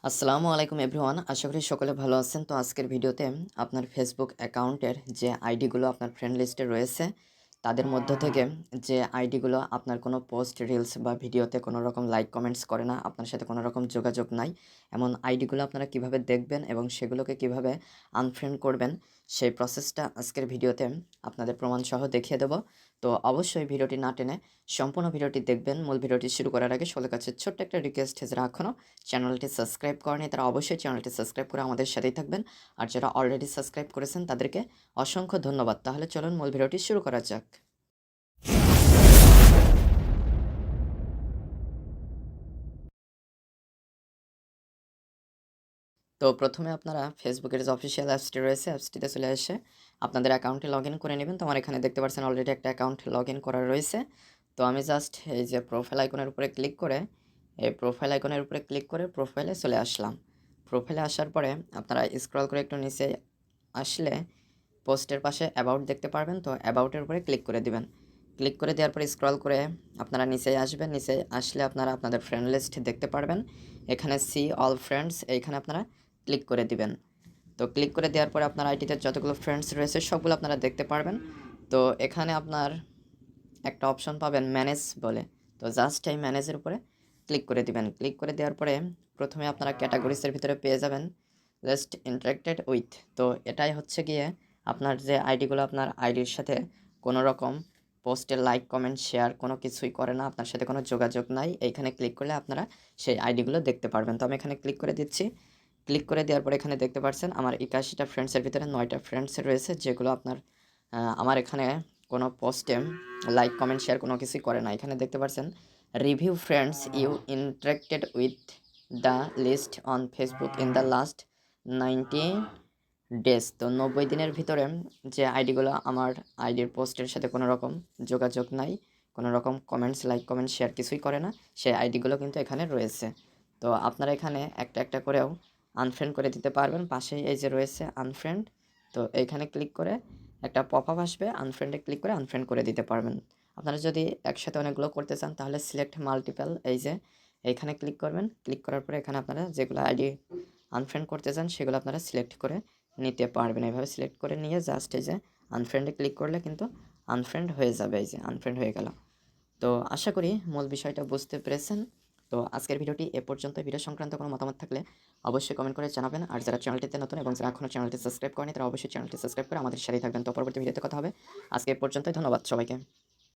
আসসালামু আলাইকুম এভরিওয়ান, আশা করি সকলে ভালো আছেন। তো আজকের ভিডিওতে আপনার ফেসবুক অ্যাকাউন্টের যে আইডিগুলো আপনার ফ্রেন্ড লিস্টে রয়েছে তাদের মধ্য থেকে যে আইডিগুলো আপনার কোনো পোস্ট, রিলস বা ভিডিওতে কোনো রকম লাইক কমেন্টস করে না, আপনার সাথে কোনো রকম যোগাযোগ নাই, এমন আইডিগুলো আপনারা কিভাবে দেখবেন এবং সেগুলোকে কিভাবে আনফ্রেন্ড করবেন সেই প্রসেসটা আজকের ভিডিওতে আপনাদের প্রমাণসহ দেখিয়ে দেব। তো অবশ্যই ভিডিওটি না টেনে সম্পূর্ণ ভিডিওটি দেখবেন। মূল ভিডিওটি শুরু করার আগে সকলের কাছে ছোট্ট একটা রিকোয়েস্ট, যারা এখনও চ্যানেলটি সাবস্ক্রাইব করেনি তারা অবশ্যই চ্যানেলটি সাবস্ক্রাইব করে আমাদের সাথেই থাকবেন। আর যারা অলরেডি সাবস্ক্রাইব করেছেন তাদেরকে অসংখ্য ধন্যবাদ। তাহলে চলুন মূল ভিডিওটি শুরু করা যাক। তো প্রথমে আপনারা ফেসবুকের যে অফিসিয়াল অ্যাপসটি রয়েছে, অ্যাপসটিতে চলে এসে আপনাদের অ্যাকাউন্টে লগ ইন করে নেবেন। তো আমার এখানে দেখতে পাচ্ছেন অলরেডি একটা অ্যাকাউন্ট লগ ইন করা রয়েছে। তো আমি জাস্ট এই যে প্রোফাইল আইকনের উপরে ক্লিক করে, এই প্রোফাইল আইকনের উপরে ক্লিক করে প্রোফাইলে চলে আসলাম। প্রোফাইলে আসার পরে আপনারা স্ক্রল করে একটু নিচে আসলে পোস্টের পাশে অ্যাবাউট দেখতে পারবেন। তো অ্যাবাউটের উপরে ক্লিক করে দিবেন। ক্লিক করে দেওয়ার পরে স্ক্রল করে আপনারা নিচে আসবেন। নিচে আসলে আপনারা আপনাদের ফ্রেন্ড লিস্ট দেখতে পারবেন। এখানে সি অল ফ্রেন্ডস, এইখানে আপনারা ক্লিক করে দিবেন। তো ক্লিক করে দেওয়ার পরে আপনার আইডিতে যতগুলো ফ্রেন্ডস রয়েছে সবগুলো আপনারা দেখতে পারবেন। তো এখানে আপনার একটা অপশন পাবেন ম্যানেজ বলে। তো জাস্ট এই ম্যানেজের উপরে ক্লিক করে দিবেন। ক্লিক করে দেওয়ার পরে প্রথমে আপনারা ক্যাটাগরিজের ভিতরে পেয়ে যাবেন জাস্ট ইন্টারেক্টেড উইথ। তো এটাই হচ্ছে গিয়ে আপনার যে আইডিগুলো আপনার আইডির সাথে কোনো রকম পোস্টে লাইক কমেন্ট শেয়ার কোনো কিছুই করে না, আপনার সাথে কোনো যোগাযোগ নাই, এইখানে ক্লিক করলে আপনারা সেই আইডিগুলো দেখতে পারবেন। তো আমি এখানে ক্লিক করে দিচ্ছি। ক্লিক করে দেওয়ার পরে এখানে দেখতে পাচ্ছেন আমার 81টা ফ্রেন্ডসের ভিতরে 9টা ফ্রেন্ডস রয়েছে, যেগুলো আপনার আমার এখানে কোনো পোস্টে লাইক কমেন্ট শেয়ার কোনো কিছুই করে না। এখানে দেখতে পাচ্ছেন review friends you interacted with the list on Facebook in the last 90 days. তো 90 দিনের ভিতরে যে আইডিগুলো আমার আইডির পোস্টের সাথে কোনো রকম যোগাযোগ নাই, কোনো রকম কমেন্টস, লাইক কমেন্ট শেয়ার কিছুই করে না, সেই আইডিগুলো কিন্তু এখানে রয়েছে। তো আপনারা এখানে একটা একটা করেও আনফ্রেন্ড করে দিতে পারবেন। পাশেই এই যে রয়েছে আনফ্রেন্ড, তো এইখানে ক্লিক করে একটা পপ আপ আসবে, আনফ্রেন্ডে ক্লিক করে আনফ্রেন্ড করে দিতে পারবেন। আপনারা যদি একসাথে অনেকগুলো করতে চান তাহলে সিলেক্ট মাল্টিপল, এই যে এইখানে ক্লিক করবেন। ক্লিক করার পরে এখানে আপনারা যেগুলো আইডি আনফ্রেন্ড করতে চান সেগুলো আপনারা সিলেক্ট করে নিতে পারবেন। এইভাবে সিলেক্ট করে নিয়ে জাস্ট এই যে আনফ্রেন্ডে ক্লিক করলে কিন্তু আনফ্রেন্ড হয়ে যাবে। এই যে আনফ্রেন্ড হয়ে গেল। তো আশা করি মূল বিষয়টা বুঝতে পেরেছেন। তো আজকের ভিডিওটি এ পর্যন্ত। ভিডিও সংক্রান্ত কোনো মতামত থাকলে অবশ্যই কমেন্ট করে জানাবেন। আর যারা চ্যানেলটিতে নতুন এবং যারা এখনও চ্যানেলটি সাবস্ক্রাইব করেনি তারা অবশ্যই চ্যানেলটি সাবস্ক্রাইব করে আমাদের সাথেই থাকবেন। তো পরবর্তী ভিডিওতে কথা হবে। আজকে এ পর্যন্তই। ধন্যবাদ সবাইকে।